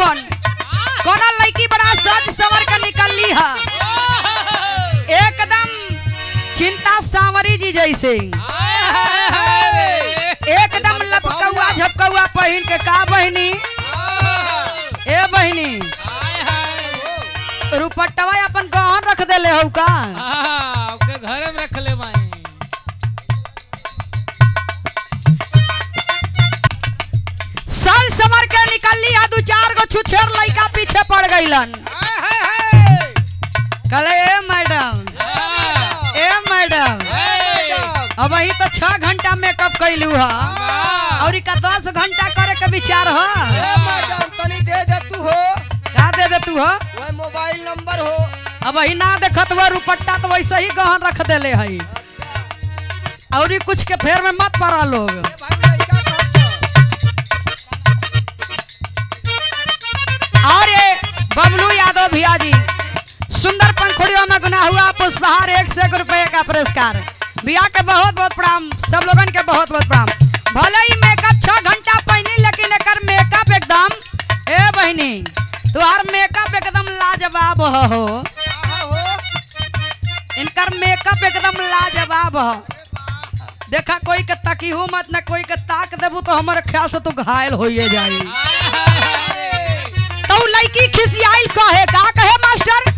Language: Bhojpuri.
हवन कोना लड़की बड़ा सज सवर के निकलली है एकदम चिंता सांवरी जी जैसे एकदम लपकौआ झपकौआ पहिन के का बहनी ए बहनी रुपट्टवा अपन गहन रख देले हो का ओके घरे में रख ले माई सर समर के निकलली आ 2-4 गो छुछेर लइका पीछे पड़ गइलन कहले ए मैडम अब ही तो 6 घंटा मेकअप कैलू है और का 10 घंटा करे के विचार हो मैडम तनी दे दे तू हो का दे दे तू हो वो मोबाइल नंबर हो अब ही ना देखत वो रुपट्टा तो वैसे ही गहन रख देले है और कुछ के फेर में मत पड़ा लोग और ये बबलू यादव भैया जी सुंदर पंखुड़ियों में गुना हुआ पुष्पहार 1 रुपए का पुरस्कार भैया के बहुत बहुत प्रणाम सब लोगन के बहुत बहुत प्रणाम भले ही मेकअप 6 घंटा पहनी लेकिन एकर मेकअप एकदम ए बहनी तुहार मेकअप एकदम लाजवाब हो इनकर मेकअप एकदम लाजवाब हो देखा कोई के तकीहू मत ना कोई के ताक देबू तो हमारे ख्याल से तू घायल होइए जाई तो लड़की खिसियाई कहे का कहे मास्टर